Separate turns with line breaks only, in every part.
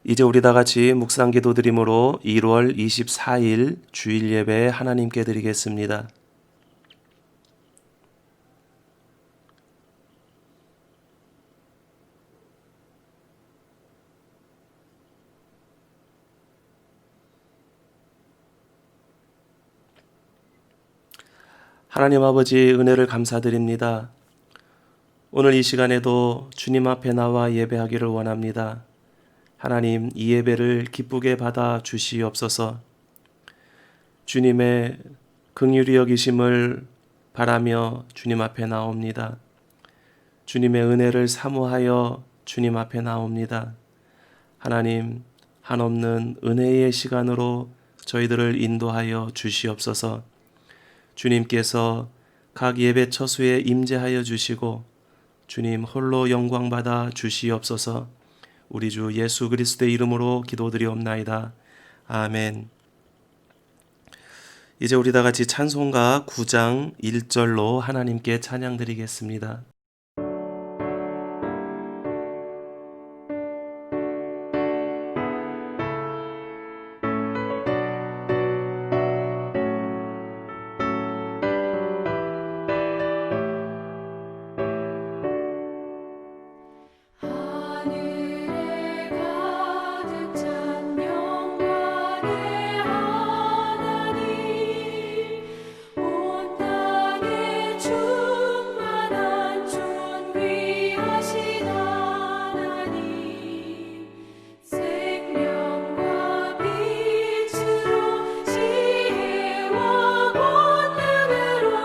이제 우리 다 같이 묵상 기도 드림으로 1월 24일 주일 예배 하나님께 드리겠습니다. 하나님 아버지 은혜를 감사드립니다. 오늘 이 시간에도 주님 앞에 나와 예배하기를 원합니다. 하나님, 이 예배를 기쁘게 받아 주시옵소서. 주님의 긍휼히 여기심을 바라며 주님 앞에 나옵니다. 주님의 은혜를 사모하여 주님 앞에 나옵니다. 하나님, 한없는 은혜의 시간으로 저희들을 인도하여 주시옵소서. 주님께서 각 예배 처수에 임재하여 주시고 주님 홀로 영광받아 주시옵소서. 우리 주 예수 그리스도의 이름으로 기도드리옵나이다. 아멘. 이제 우리 다 같이 찬송가 9장 1절로 하나님께 찬양드리겠습니다.
하늘에 가득 찬 영광의 하나님, 온 땅에 충만한 존귀하신 하나님, 생명과 빛으로 지혜와 권능으로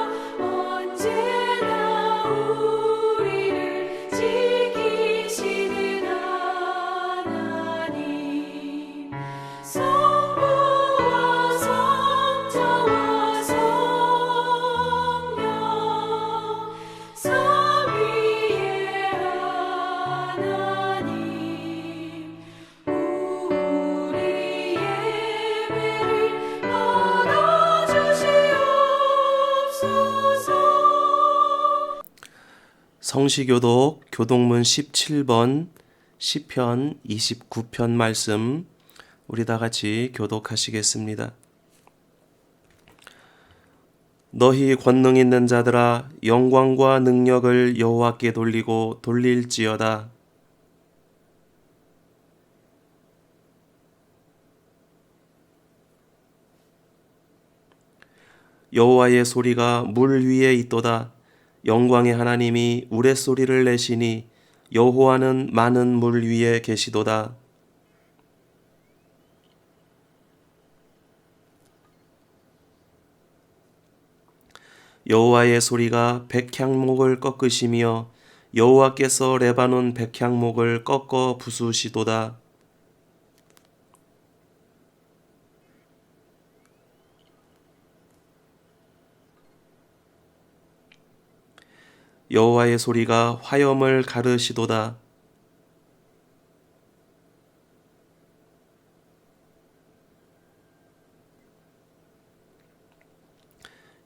언제나 우리를 지키시는 하나님, 성부와 성자와 성령 삼위의 하나님, 우리 예배를 받아주시옵소서.
성시교독 교독문 17번 시편 29편 말씀 우리 다 같이 교독하시겠습니다. 너희 권능 있는 자들아 영광과 능력을 여호와께 돌리고 돌릴지어다. 여호와의 소리가 물 위에 있도다. 영광의 하나님이 우레소리를 내시니 여호와는 많은 물 위에 계시도다. 여호와의 소리가 백향목을 꺾으시며 여호와께서 레바논 백향목을 꺾어 부수시도다. 여호와의 소리가 화염을 가르시도다.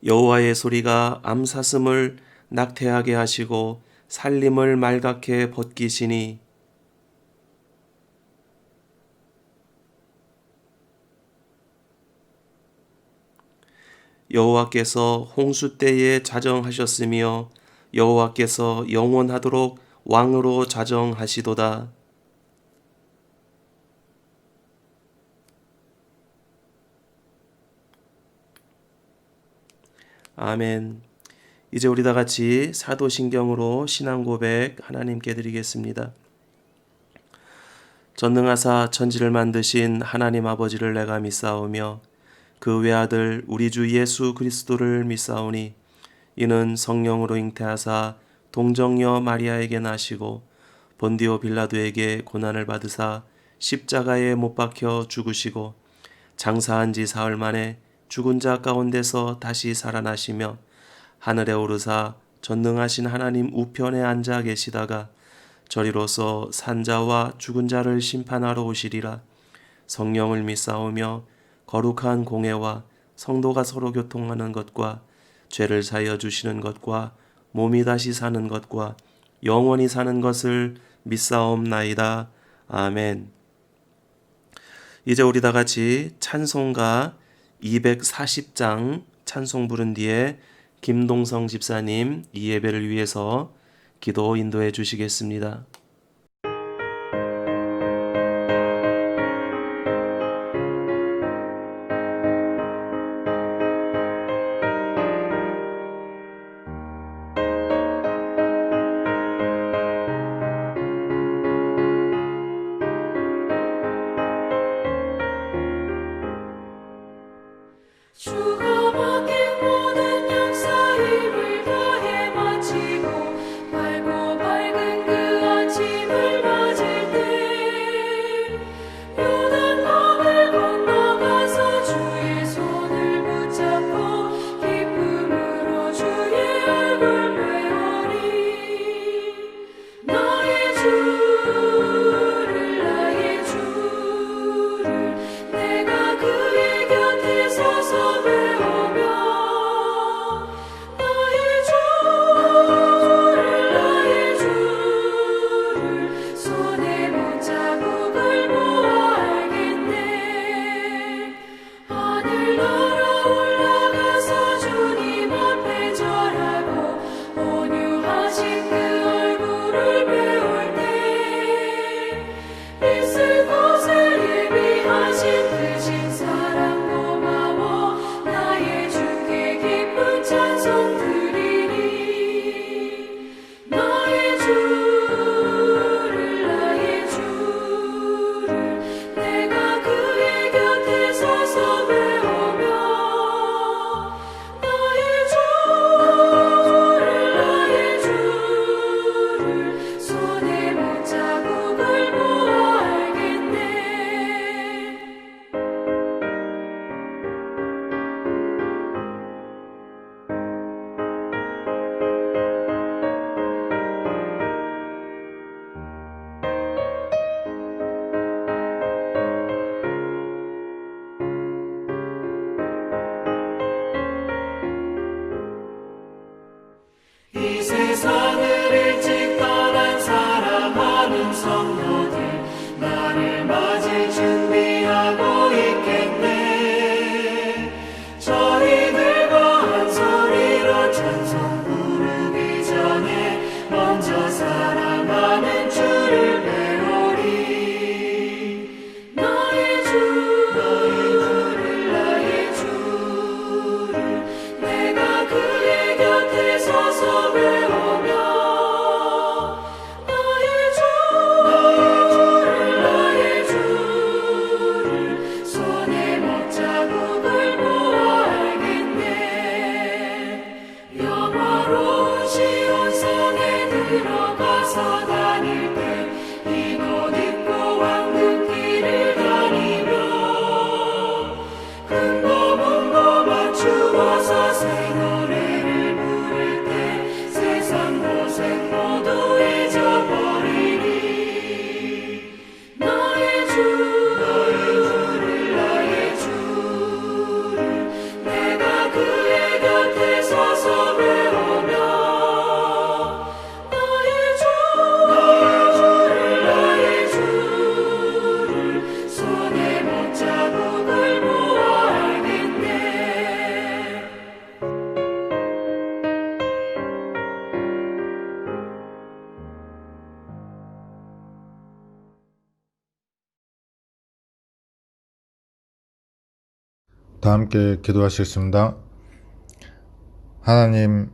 여호와의 소리가 암사슴을 낙태하게 하시고 살림을 말갛게 벗기시니 여호와께서 홍수 때에 자정하셨으며 여호와께서 영원하도록 왕으로 자정하시도다. 아멘. 이제 우리 다 같이 사도신경으로 신앙 고백 하나님께 드리겠습니다. 전능하사 천지를 만드신 하나님 아버지를 내가 믿사오며 그 외아들 우리 주 예수 그리스도를 믿사오니 이는 성령으로 잉태하사 동정녀 마리아에게 나시고 본디오 빌라도에게 고난을 받으사 십자가에 못 박혀 죽으시고 장사한 지 사흘 만에 죽은 자 가운데서 다시 살아나시며 하늘에 오르사 전능하신 하나님 우편에 앉아 계시다가 저리로서 산자와 죽은 자를 심판하러 오시리라. 성령을 믿사오며 거룩한 공회와 성도가 서로 교통하는 것과 죄를 사하여 주시는 것과 몸이 다시 사는 것과 영원히 사는 것을 믿사옵나이다. 아멘. 이제 우리 다 같이 찬송가 240장 찬송 부른 뒤에 김동성 집사님 이 예배를 위해서 기도 인도해 주시겠습니다.
주가 맡긴 모든 역사 힘을 다해 마치고 밝고 밝은 그 아침을 맞을 때 요단강을 건너가서 주의 손을 붙잡고 기쁨으로 주의 얼굴 배우리 나의 주를 내가 그의 곁에 서서 배우며 나의 주를 손에 못자국을 보아 알겠네 하늘나라 올라가서 주님 앞에 절하고 온유하신 그 얼굴을 배울 때 있을 곳을 예비하신 그 신사랑 고마워 나의 주께 기쁜 찬송 드리리 나의 주를 내가 그의 곁에 서서 배우며 나의 주를 손에 못자국을 보아 알겠네 이 세상을 일찍 떠난 사랑하는 성도들 나를 맞을 준비하고 있겠네 저희들과 한 소리로 찬송 부르기 전에 먼저 사랑하는 주를 배우리 나의 주를 내가 그의 곁에 서서 배우며 나의 주를 손에 못자국을 보아 알겠네 영화로운 시온성에 들어가서 다닐 때 이곳 입고 왕국길을 다니며 큰거 먼거 맞추어서 새 노래를 부를 때 세상 고생 모두 잊어버리리 나의 주를 내가 그의 곁에 서서 배우며 나의 주를 손에 못자국을 보아 알겠네
다 함께 기도하시겠습니다. 하나님,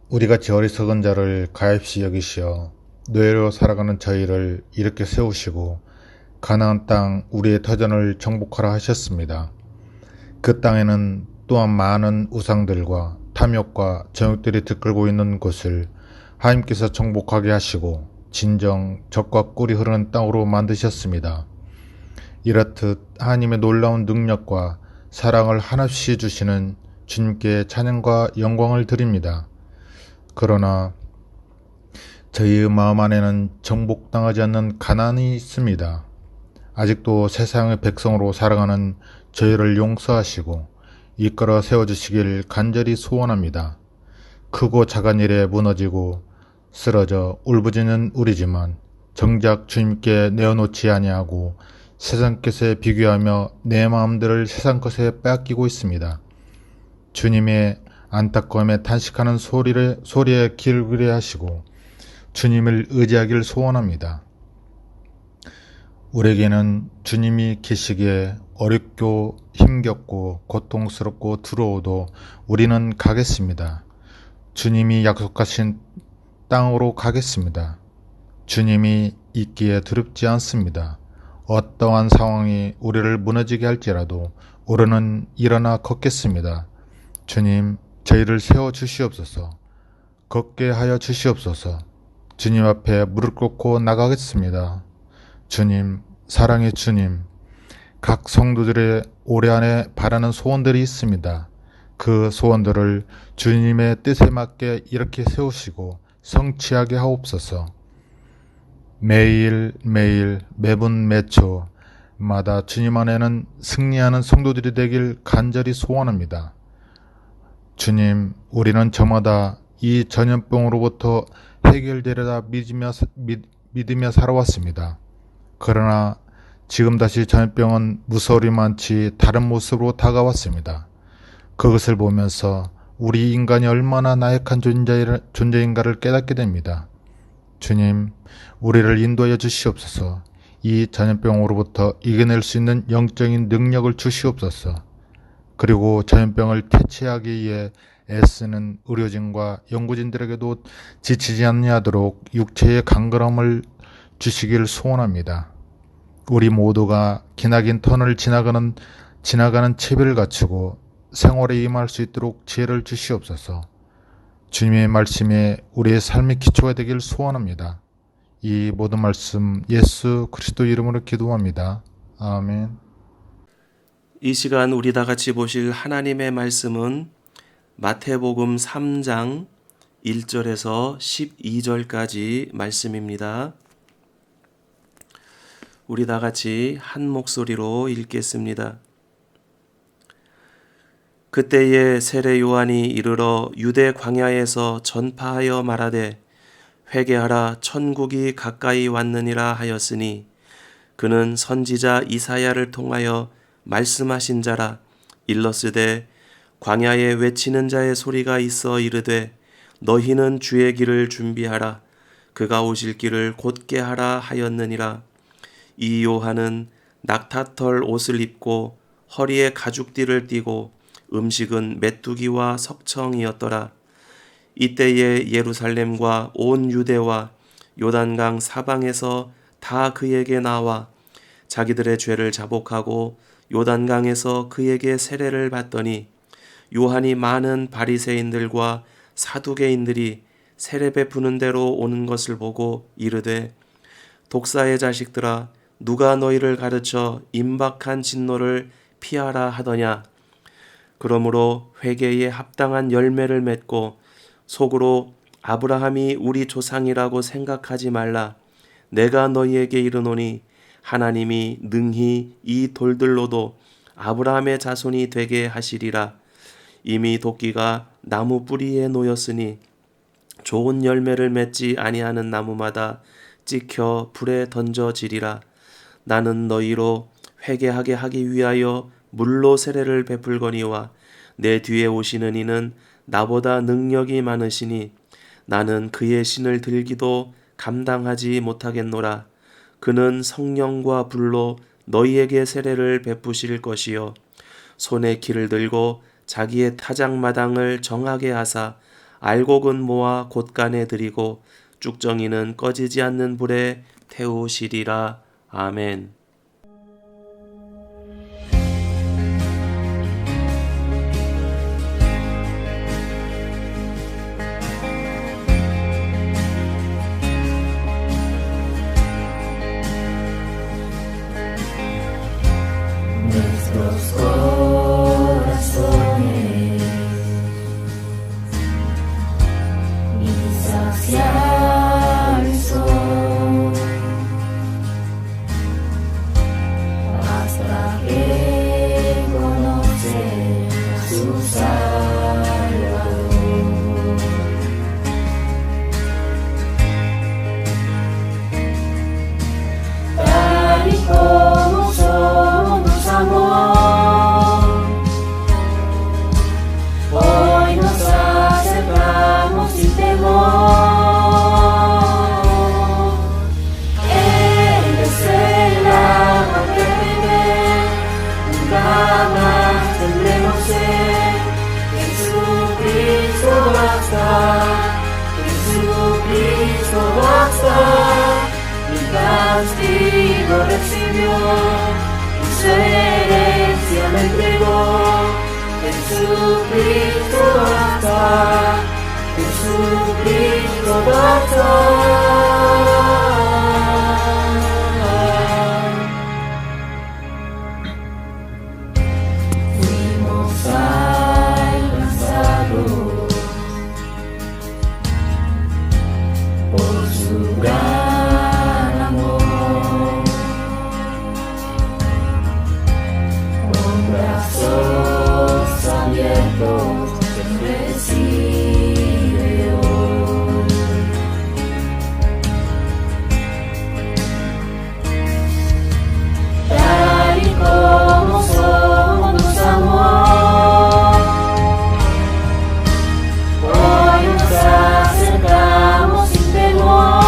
우리같이 어리석은 자를 가엾이 여기시어 노예로 살아가는 저희를 이렇게 세우시고 가나안 땅 우리의 터전을 정복하라 하셨습니다. 그 땅에는 또한 많은 우상들과 탐욕과 정욕들이 들끓고 있는 곳을 하나님께서 정복하게 하시고 진정 젖과 꿀이 흐르는 땅으로 만드셨습니다. 이렇듯 하나님의 놀라운 능력과 사랑을 한없이 주시는 주님께 찬양과 영광을 드립니다. 그러나 저희의 마음 안에는 정복당하지 않는 가난이 있습니다. 아직도 세상의 백성으로 살아가는 저희를 용서하시고 이끌어 세워주시길 간절히 소원합니다. 크고 작은 일에 무너지고 쓰러져 울부짖는 우리지만 정작 주님께 내어놓지 아니하고 세상 것에 비교하며 내 마음들을 세상 것에 빼앗기고 있습니다. 주님의 안타까움에 탄식하는 소리에 귀를 기울여 하시고 주님을 의지하길 소원합니다. 우리에게는 주님이 계시기에 어렵고 힘겹고 고통스럽고 두려워도 우리는 가겠습니다. 주님이 약속하신 땅으로 가겠습니다. 주님이 있기에 두렵지 않습니다. 어떠한 상황이 우리를 무너지게 할지라도 우리는 일어나 걷겠습니다. 주님, 저희를 세워주시옵소서. 걷게 하여 주시옵소서. 주님 앞에 무릎 꿇고 나가겠습니다. 주님, 사랑의 주님, 각 성도들의 올해 안에 바라는 소원들이 있습니다. 그 소원들을 주님의 뜻에 맞게 이렇게 세우시고 성취하게 하옵소서. 매일 매분 매초마다 주님 안에는 승리하는 성도들이 되길 간절히 소원합니다. 주님, 우리는 저마다 이 전염병으로부터 해결되리라 믿으며 살아왔습니다. 그러나 지금 다시 전염병은 무서울만치 다른 모습으로 다가왔습니다. 그것을 보면서 우리 인간이 얼마나 나약한 존재인가를 깨닫게 됩니다. 주님, 우리를 인도하여 주시옵소서. 이 전염병으로부터 이겨낼 수 있는 영적인 능력을 주시옵소서. 그리고 전염병을 퇴치하기 위해 애쓰는 의료진과 연구진들에게도 지치지 않냐도록 육체의 강건함을 주시길 소원합니다. 우리 모두가 기나긴 터널을 지나가는 채비를 갖추고 생활에 임할 수 있도록 지혜를 주시옵소서. 주님의 말씀에 우리의 삶의 기초가 되길 소원합니다. 이 모든 말씀 예수 그리스도 이름으로 기도합니다. 아멘.
이 시간 우리 다 같이 보실 하나님의 말씀은 마태복음 3장 1절에서 12절까지 말씀입니다. 우리 다 같이 한 목소리로 읽겠습니다. 그때에 세례 요한이 이르러 유대 광야에서 전파하여 말하되 회개하라 천국이 가까이 왔느니라 하였으니 그는 선지자 이사야를 통하여 말씀하신 자라. 일러스되 광야에 외치는 자의 소리가 있어 이르되 너희는 주의 길을 준비하라. 그가 오실 길을 곧게 하라 하였느니라. 이 요한은 낙타털 옷을 입고 허리에 가죽띠를 띠고 음식은 메뚜기와 석청이었더라. 이때에 예루살렘과 온 유대와 요단강 사방에서 다 그에게 나와 자기들의 죄를 자복하고 요단강에서 그에게 세례를 받더니 요한이 많은 바리새인들과 사두개인들이 세례 베푸는 대로 오는 것을 보고 이르되 독사의 자식들아 누가 너희를 가르쳐 임박한 진노를 피하라 하더냐. 그러므로 회개에 합당한 열매를 맺고 속으로 아브라함이 우리 조상이라고 생각하지 말라. 내가 너희에게 이르노니 하나님이 능히 이 돌들로도 아브라함의 자손이 되게 하시리라. 이미 도끼가 나무 뿌리에 놓였으니 좋은 열매를 맺지 아니하는 나무마다 찍혀 불에 던져지리라. 나는 너희로 회개하게 하기 위하여 물로 세례를 베풀거니와 내 뒤에 오시는 이는 나보다 능력이 많으시니 나는 그의 신을 들기도 감당하지 못하겠노라. 그는 성령과 불로 너희에게 세례를 베푸실 것이요 손에 키를 들고 자기의 타작마당을 정하게 하사 알곡은 모아 곳간에 들이고 쭉정이는 꺼지지 않는 불에 태우시리라. 아멘.
Nuestros corazones mis hacia el sol hasta que conocer a su Salvador. Tal y como recibió y su herencia me entregó. Jesucristo basta, Jesucristo basta. Fuimos alcanzados por su gran amor, con brazos abiertos te recibe hoy. Tal y como somos nos amó, hoy nos acercamos sin temor.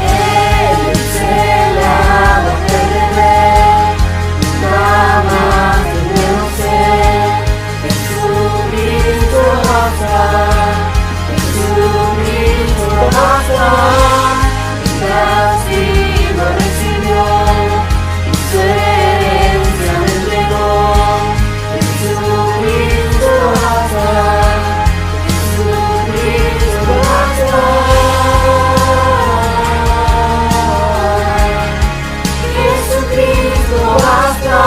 Él vence la muerte de rey, nunca más tendremos sed. Jesucristo basta, Jesucristo basta. El castigo recibió y su herencia me entregó. Jesucristo basta, Jesucristo basta. Jesucristo basta.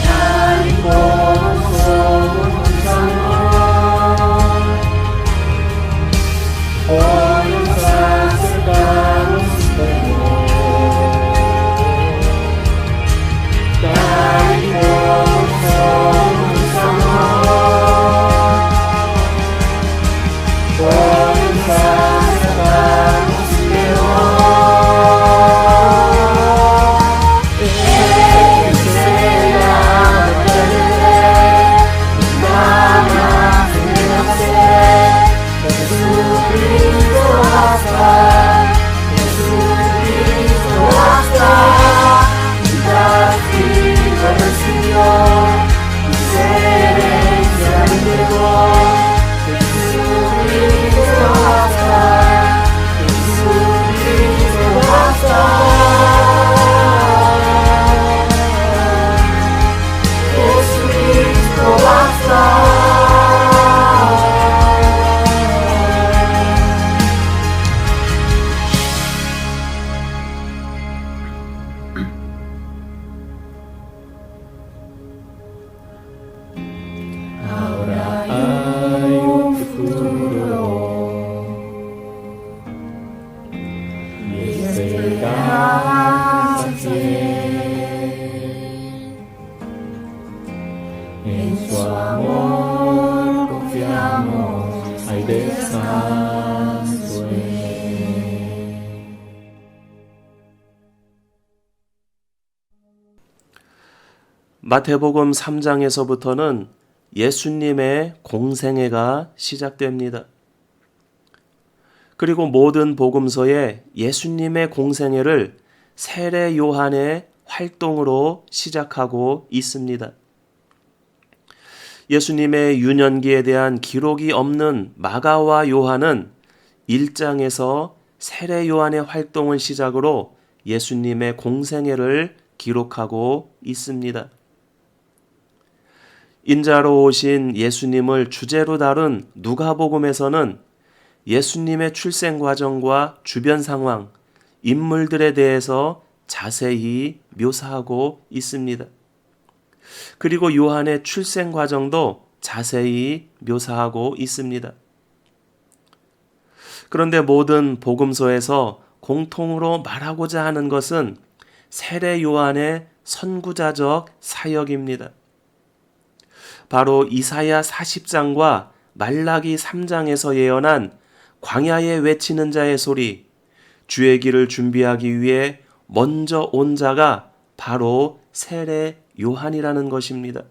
Tal y como somos nos amó, hoy nos acercamos sin temor. Tal y como somos nos amó, hoy nos acercamos sin temor. Él vence la muerte de rey, nunca más tendremos sed. Jesucristo basta, Jesucristo basta. El castigo recibió y su herencia me entregó. Jesucristo basta, Jesucristo basta. Jesucristo basta. Ahora hay un futuro y esperanza fiel. En su amor confiamos, hay descanso en él.
마태복음 3장에서부터는 예수님의 공생애가 시작됩니다. 그리고 모든 복음서에 예수님의 공생애를 세례 요한의 활동으로 시작하고 있습니다. 예수님의 유년기에 대한 기록이 없는 마가와 요한은 1장에서 세례 요한의 활동을 시작으로 예수님의 공생애를 기록하고 있습니다. 인자로 오신 예수님을 주제로 다룬 누가복음에서는 예수님의 출생 과정과 주변 상황, 인물들에 대해서 자세히 묘사하고 있습니다. 그리고 요한의 출생 과정도 자세히 묘사하고 있습니다. 그런데 모든 복음서에서 공통으로 말하고자 하는 것은 세례 요한의 선구자적 사역입니다. 바로 이사야 40장과 말라기 3장에서 예언한 광야에 외치는 자의 소리, 주의 길을 준비하기 위해 먼저 온 자가 바로 세례 요한이라는 것입니다.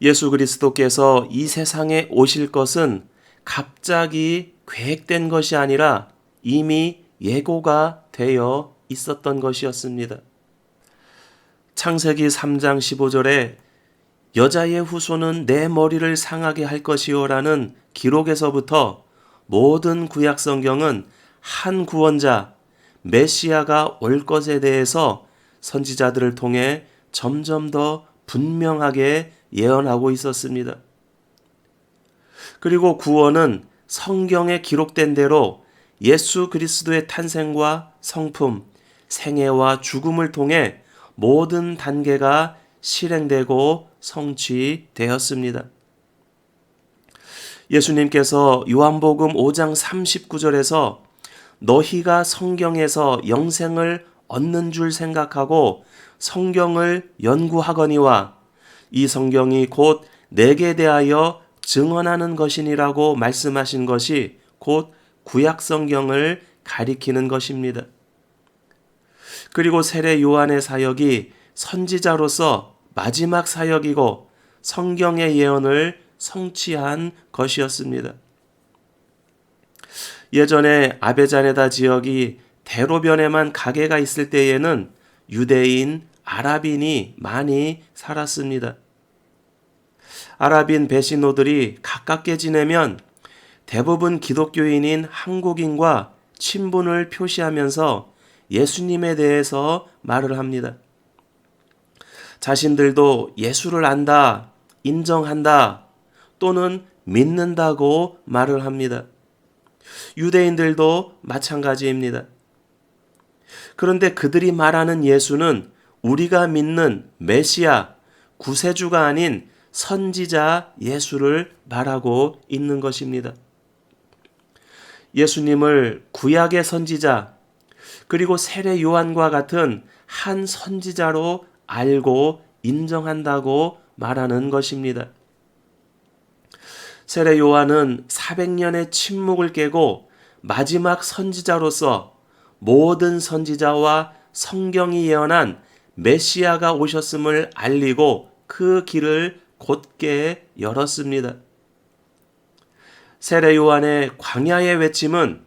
예수 그리스도께서 이 세상에 오실 것은 갑자기 계획된 것이 아니라 이미 예고가 되어 있었던 것이었습니다. 창세기 3장 15절에 여자의 후손은 내 머리를 상하게 할 것이요라는 기록에서부터 모든 구약 성경은 한 구원자, 메시아가 올 것에 대해서 선지자들을 통해 점점 더 분명하게 예언하고 있었습니다. 그리고 구원은 성경에 기록된 대로 예수 그리스도의 탄생과 성품, 생애와 죽음을 통해 모든 단계가 실행되고 성취되었습니다. 예수님께서 요한복음 5장 39절에서 너희가 성경에서 영생을 얻는 줄 생각하고 성경을 연구하거니와 이 성경이 곧 내게 대하여 증언하는 것이니라고 말씀하신 것이 곧 구약 성경을 가리키는 것입니다. 그리고 세례 요한의 사역이 선지자로서 마지막 사역이고 성경의 예언을 성취한 것이었습니다. 예전에 아베자네다 지역이 대로변에만 가게가 있을 때에는 유대인, 아랍인이 많이 살았습니다. 아랍인 배신노들이 가깝게 지내면 대부분 기독교인인 한국인과 친분을 표시하면서 예수님에 대해서 말을 합니다. 자신들도 예수를 안다, 인정한다, 또는 믿는다고 말을 합니다. 유대인들도 마찬가지입니다. 그런데 그들이 말하는 예수는 우리가 믿는 메시아, 구세주가 아닌 선지자 예수를 말하고 있는 것입니다. 예수님을 구약의 선지자, 그리고 세례 요한과 같은 한 선지자로 알고 인정한다고 말하는 것입니다. 세례 요한은 400년의 침묵을 깨고 마지막 선지자로서 모든 선지자와 성경이 예언한 메시아가 오셨음을 알리고 그 길을 곧게 열었습니다. 세례 요한의 광야의 외침은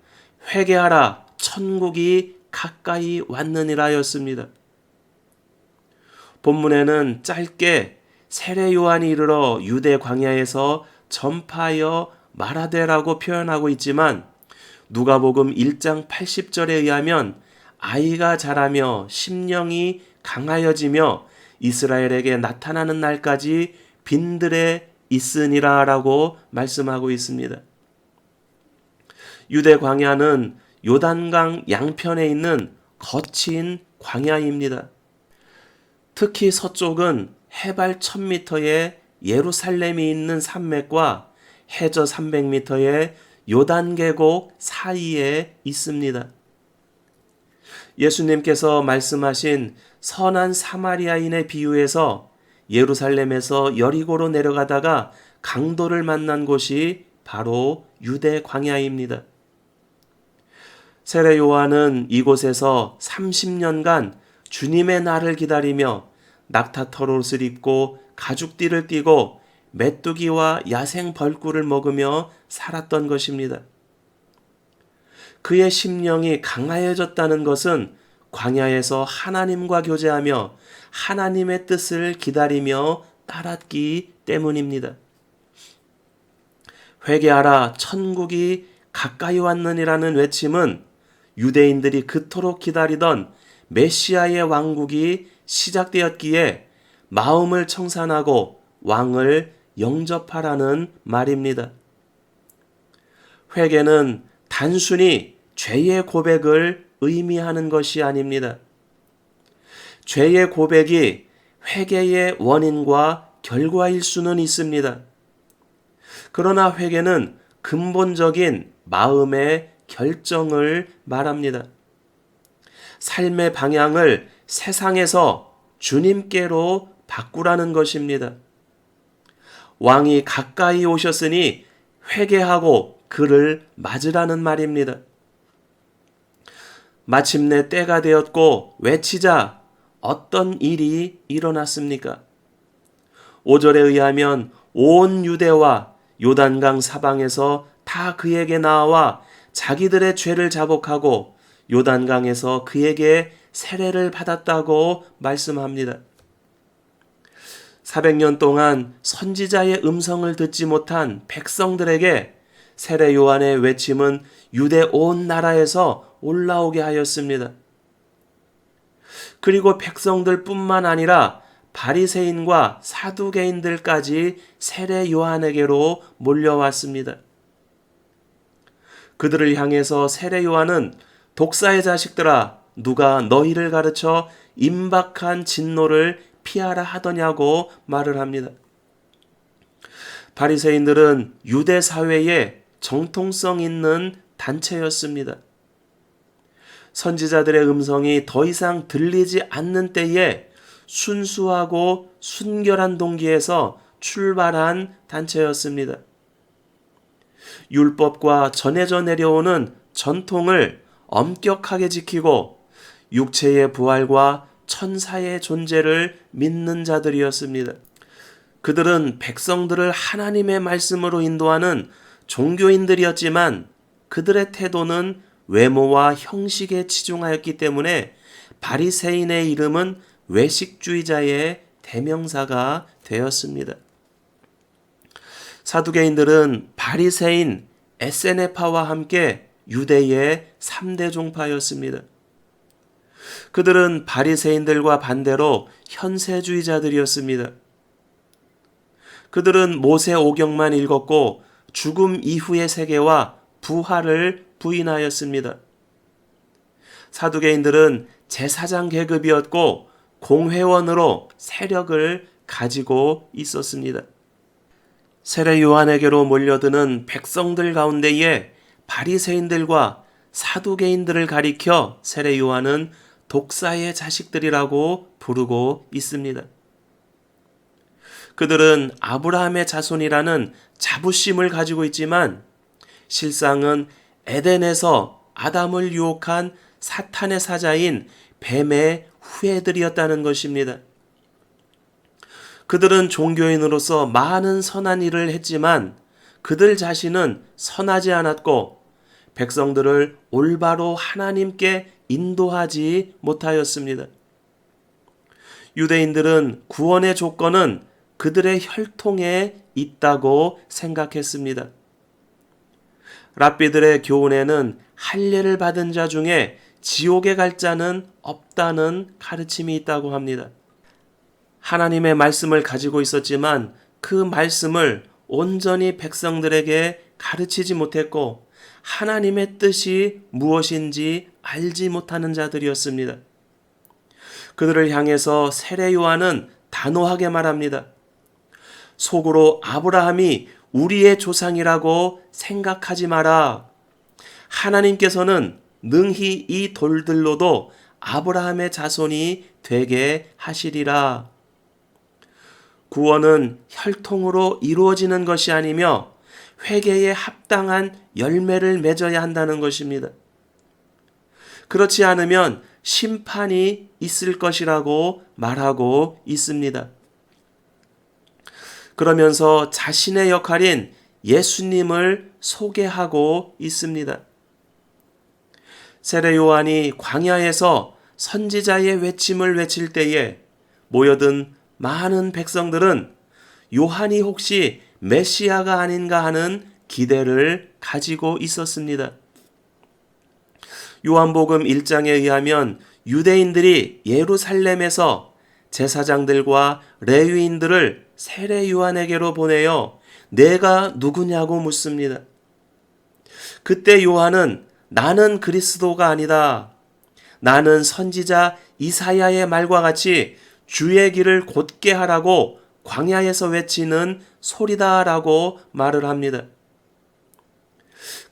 회개하라, 천국이 가까이 왔느니라였습니다. 본문에는 짧게 세례 요한이 이르러 유대 광야에서 전파하여 말하되라고 표현하고 있지만 누가복음 1장 80절에 의하면 아이가 자라며 심령이 강하여지며 이스라엘에게 나타나는 날까지 빈들에 있으니라 라고 말씀하고 있습니다. 유대 광야는 요단강 양편에 있는 거친 광야입니다. 특히 서쪽은 해발 1000m의 예루살렘이 있는 산맥과 해저 300m의 요단 계곡 사이에 있습니다. 예수님께서 말씀하신 선한 사마리아인의 비유에서 예루살렘에서 여리고로 내려가다가 강도를 만난 곳이 바로 유대 광야입니다. 세례 요한은 이곳에서 30년간 주님의 날을 기다리며 낙타털 옷을 입고 가죽띠를 띠고 메뚜기와 야생 벌꿀을 먹으며 살았던 것입니다. 그의 심령이 강하여졌다는 것은 광야에서 하나님과 교제하며 하나님의 뜻을 기다리며 따랐기 때문입니다. 회개하라, 천국이 가까이 왔느니라는 외침은 유대인들이 그토록 기다리던 메시아의 왕국이 시작되었기에 마음을 청산하고 왕을 영접하라는 말입니다. 회개는 단순히 죄의 고백을 의미하는 것이 아닙니다. 죄의 고백이 회개의 원인과 결과일 수는 있습니다. 그러나 회개는 근본적인 마음의 결정을 말합니다. 삶의 방향을 세상에서 주님께로 바꾸라는 것입니다. 왕이 가까이 오셨으니 회개하고 그를 맞으라는 말입니다. 마침내 때가 되었고 외치자 어떤 일이 일어났습니까? 5절에 의하면 온 유대와 요단강 사방에서 다 그에게 나와 자기들의 죄를 자복하고 요단강에서 그에게 세례를 받았다고 말씀합니다. 400년 동안 선지자의 음성을 듣지 못한 백성들에게 세례 요한의 외침은 유대 온 나라에서 올라오게 하였습니다. 그리고 백성들뿐만 아니라 바리새인과 사두개인들까지 세례 요한에게로 몰려왔습니다. 그들을 향해서 세례 요한은 독사의 자식들아, 누가 너희를 가르쳐 임박한 진노를 피하라 하더냐고 말을 합니다. 바리새인들은 유대 사회에 정통성 있는 단체였습니다. 선지자들의 음성이 더 이상 들리지 않는 때에 순수하고 순결한 동기에서 출발한 단체였습니다. 율법과 전해져 내려오는 전통을 엄격하게 지키고 육체의 부활과 천사의 존재를 믿는 자들이었습니다. 그들은 백성들을 하나님의 말씀으로 인도하는 종교인들이었지만 그들의 태도는 외모와 형식에 치중하였기 때문에 바리새인의 이름은 외식주의자의 대명사가 되었습니다. 사두개인들은 바리새인 에세네파와 함께 유대의 3대 종파였습니다. 그들은 바리새인들과 반대로 현세주의자들이었습니다. 그들은 모세 오경만 읽었고 죽음 이후의 세계와 부활을 부인하였습니다. 사두개인들은 제사장 계급이었고 공회원으로 세력을 가지고 있었습니다. 세례 요한에게로 몰려드는 백성들 가운데에 바리새인들과 사두개인들을 가리켜 세례 요한은 독사의 자식들이라고 부르고 있습니다. 그들은 아브라함의 자손이라는 자부심을 가지고 있지만 실상은 에덴에서 아담을 유혹한 사탄의 사자인 뱀의 후예들이었다는 것입니다. 그들은 종교인으로서 많은 선한 일을 했지만 그들 자신은 선하지 않았고 백성들을 올바로 하나님께 인도하지 못하였습니다. 유대인들은 구원의 조건은 그들의 혈통에 있다고 생각했습니다. 랍비들의 교훈에는 할례를 받은 자 중에 지옥에 갈 자는 없다는 가르침이 있다고 합니다. 하나님의 말씀을 가지고 있었지만 그 말씀을 온전히 백성들에게 가르치지 못했고 하나님의 뜻이 무엇인지 알지 못하는 자들이었습니다. 그들을 향해서 세례 요한은 단호하게 말합니다. 속으로 아브라함이 우리의 조상이라고 생각하지 마라. 하나님께서는 능히 이 돌들로도 아브라함의 자손이 되게 하시리라. 구원은 혈통으로 이루어지는 것이 아니며 회개에 합당한 열매를 맺어야 한다는 것입니다. 그렇지 않으면 심판이 있을 것이라고 말하고 있습니다. 그러면서 자신의 역할인 예수님을 소개하고 있습니다. 세례 요한이 광야에서 선지자의 외침을 외칠 때에 모여든 많은 백성들은 요한이 혹시 메시아가 아닌가 하는 기대를 가지고 있었습니다. 요한복음 1장에 의하면 유대인들이 예루살렘에서 제사장들과 레위인들을 세례 요한에게로 보내어 내가 누구냐고 묻습니다. 그때 요한은 나는 그리스도가 아니다. 나는 선지자 이사야의 말과 같이 주의 길을 곧게 하라고 광야에서 외치는 소리다라고 말을 합니다.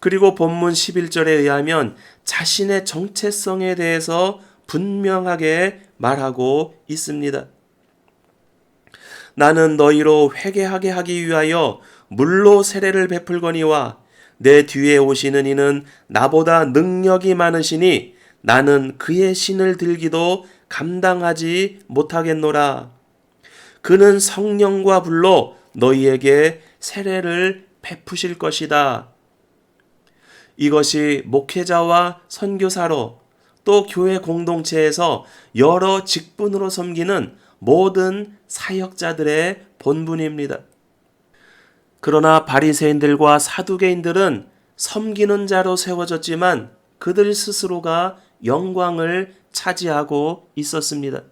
그리고 본문 11절에 의하면 자신의 정체성에 대해서 분명하게 말하고 있습니다. 나는 너희로 회개하게 하기 위하여 물로 세례를 베풀거니와 내 뒤에 오시는 이는 나보다 능력이 많으시니 나는 그의 신을 들기도 감당하지 못하겠노라. 그는 성령과 불로 너희에게 세례를 베푸실 것이다. 이것이 목회자와 선교사로 또 교회 공동체에서 여러 직분으로 섬기는 모든 사역자들의 본분입니다. 그러나 바리새인들과 사두개인들은 섬기는 자로 세워졌지만 그들 스스로가 영광을 차지하고 있었습니다.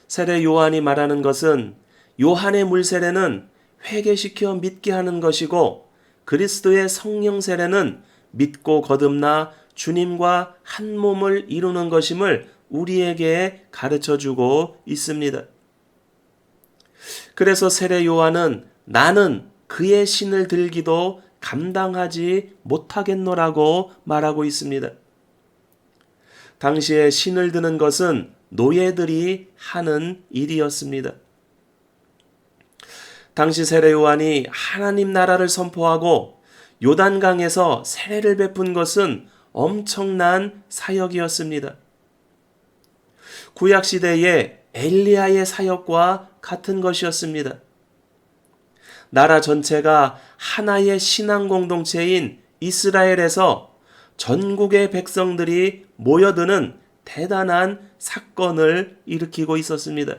세례 요한이 말하는 것은 요한의 물세례는 회개시켜 믿게 하는 것이고 그리스도의 성령 세례는 믿고 거듭나 주님과 한 몸을 이루는 것임을 우리에게 가르쳐주고 있습니다. 그래서 세례 요한은 나는 그의 신을 들기도 감당하지 못하겠노라고 말하고 있습니다. 당시에 신을 드는 것은 노예들이 하는 일이었습니다. 당시 세례 요한이 하나님 나라를 선포하고 요단강에서 세례를 베푼 것은 엄청난 사역이었습니다. 구약시대의 엘리야의 사역과 같은 것이었습니다. 나라 전체가 하나의 신앙 공동체인 이스라엘에서 전국의 백성들이 모여드는 대단한 사건을 일으키고 있었습니다.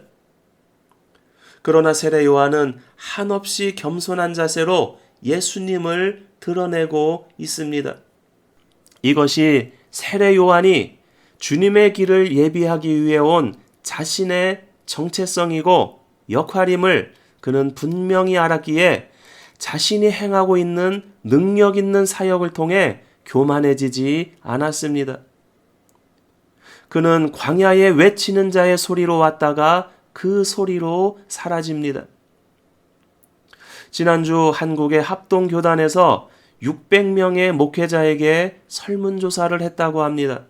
그러나 세례 요한은 한없이 겸손한 자세로 예수님을 드러내고 있습니다. 이것이 세례 요한이 주님의 길을 예비하기 위해 온 자신의 정체성이고 역할임을 그는 분명히 알았기에 자신이 행하고 있는 능력 있는 사역을 통해 교만해지지 않았습니다. 그는 광야에 외치는 자의 소리로 왔다가 그 소리로 사라집니다. 지난주 한국의 합동교단에서 600명의 목회자에게 설문조사를 했다고 합니다.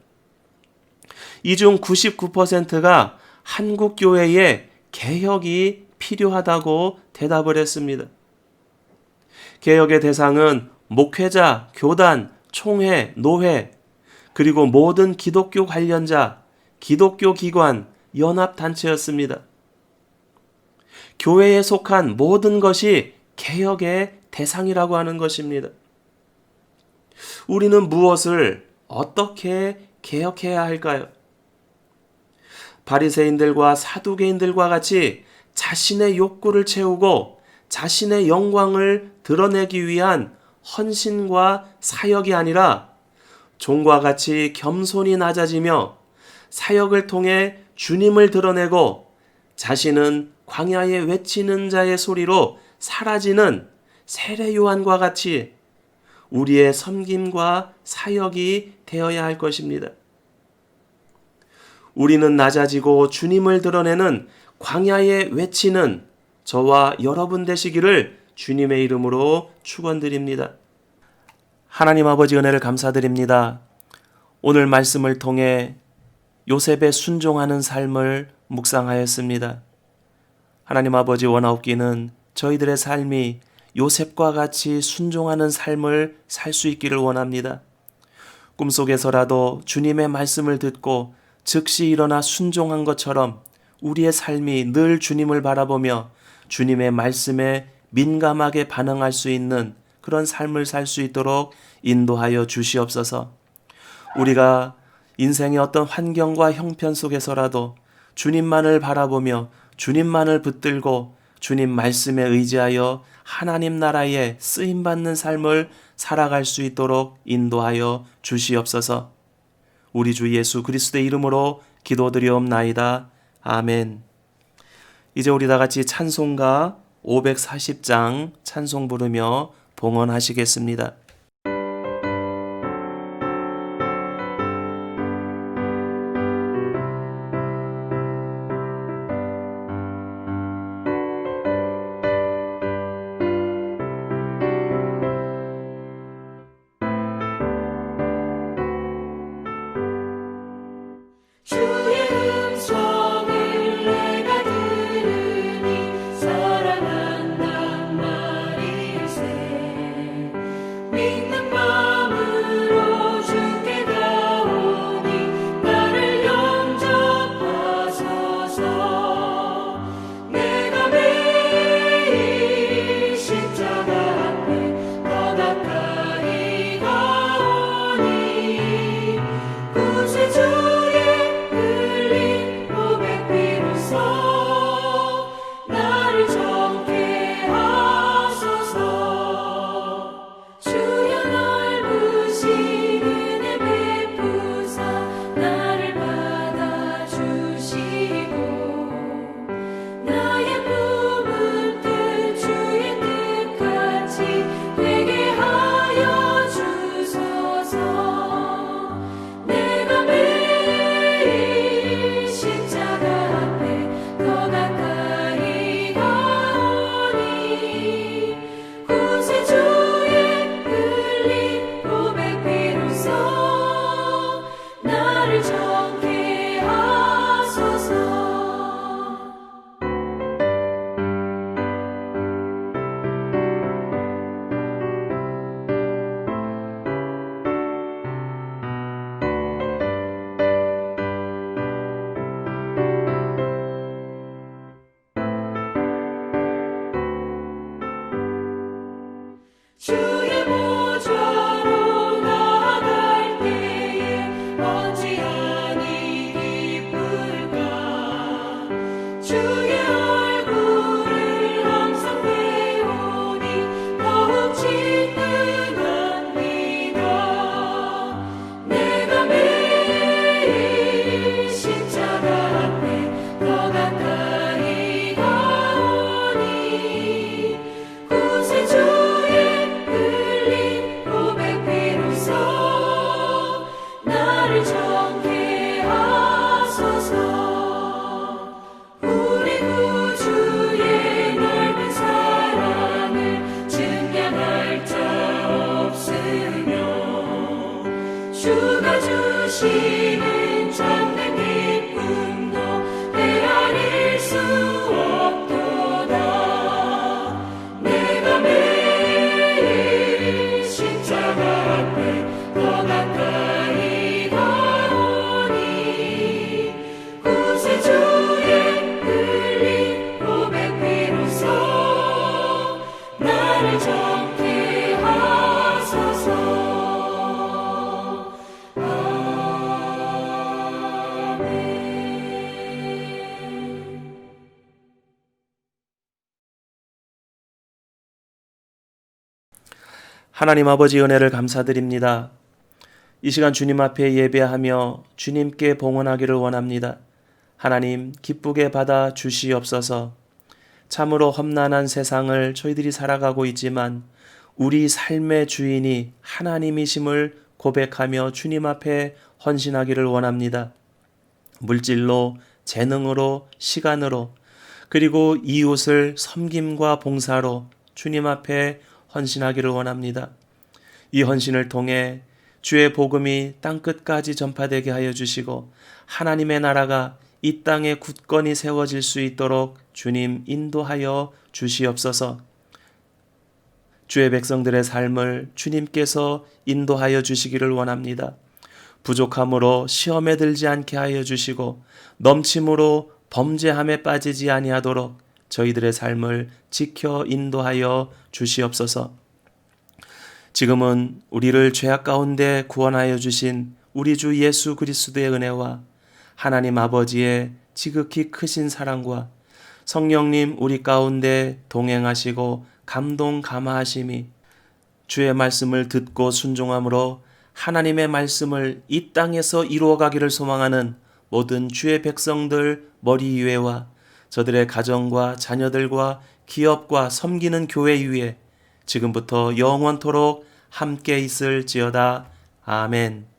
이 중 99%가 한국 교회에 개혁이 필요하다고 대답을 했습니다. 개혁의 대상은 목회자, 교단, 총회, 노회, 그리고 모든 기독교 관련자, 기독교 기관, 연합단체였습니다. 교회에 속한 모든 것이 개혁의 대상이라고 하는 것입니다. 우리는 무엇을 어떻게 개혁해야 할까요? 바리새인들과 사두개인들과 같이 자신의 욕구를 채우고 자신의 영광을 드러내기 위한 헌신과 사역이 아니라 종과 같이 겸손히 낮아지며 사역을 통해 주님을 드러내고 자신은 광야에 외치는 자의 소리로 사라지는 세례 요한과 같이 우리의 섬김과 사역이 되어야 할 것입니다. 우리는 낮아지고 주님을 드러내는 광야에 외치는 저와 여러분 되시기를 주님의 이름으로 축원드립니다. 하나님 아버지 은혜를 감사드립니다. 오늘 말씀을 통해 요셉의 순종하는 삶을 묵상하였습니다. 하나님 아버지 원하옵기는 저희들의 삶이 요셉과 같이 순종하는 삶을 살 수 있기를 원합니다. 꿈속에서라도 주님의 말씀을 듣고 즉시 일어나 순종한 것처럼 우리의 삶이 늘 주님을 바라보며 주님의 말씀에 민감하게 반응할 수 있는 그런 삶을 살 수 있도록 인도하여 주시옵소서. 우리가 인생의 어떤 환경과 형편 속에서라도 주님만을 바라보며 주님만을 붙들고 주님 말씀에 의지하여 하나님 나라에 쓰임받는 삶을 살아갈 수 있도록 인도하여 주시옵소서. 우리 주 예수 그리스도의 이름으로 기도드리옵나이다. 아멘. 이제 우리 다 같이 찬송가 540장 찬송 부르며 봉헌하시겠습니다.
주의 음성을 내가 들으니 사랑한단 말일세 주의 보좌로 나아갈 때에 어찌하니 기쁠까. 주의 얼굴을 항상 배우니 더욱 친근합니다. 내가 매일 십자가 앞에 더 가까이 가오니 구세주의 흘린 고백 비로소 나를 정케 하소서. 우리 구주의 넓은 사랑을 증량할 자 없으며 주가 주시는 참된 기쁨도 헤아릴 수 없도다. 내가 매일 십자가 앞에 더 가까이 가오니 구세주의 흘린 고백 비로소 나를 정케 하소서.
하나님 아버지 은혜를 감사드립니다. 이 시간 주님 앞에 예배하며 주님께 봉헌하기를 원합니다. 하나님 기쁘게 받아 주시옵소서. 참으로 험난한 세상을 저희들이 살아가고 있지만 우리 삶의 주인이 하나님이심을 고백하며 주님 앞에 헌신하기를 원합니다. 물질로, 재능으로, 시간으로, 그리고 이웃을 섬김과 봉사로 주님 앞에 헌신하기를 원합니다. 이 헌신을 통해 주의 복음이 땅끝까지 전파되게 하여 주시고 하나님의 나라가 이 땅에 굳건히 세워질 수 있도록 주님 인도하여 주시옵소서. 주의 백성들의 삶을 주님께서 인도하여 주시기를 원합니다. 부족함으로 시험에 들지 않게 하여 주시고 넘침으로 범죄함에 빠지지 아니하도록 저희들의 삶을 지켜 인도하여 주시옵소서. 지금은 우리를 죄악 가운데 구원하여 주신 우리 주 예수 그리스도의 은혜와 하나님 아버지의 지극히 크신 사랑과 성령님 우리 가운데 동행하시고 감동 감화하심이 주의 말씀을 듣고 순종함으로 하나님의 말씀을 이 땅에서 이루어가기를 소망하는 모든 주의 백성들 머리 위에와 저들의 가정과 자녀들과 기업과 섬기는 교회 위에 지금부터 영원토록 함께 있을지어다. 아멘.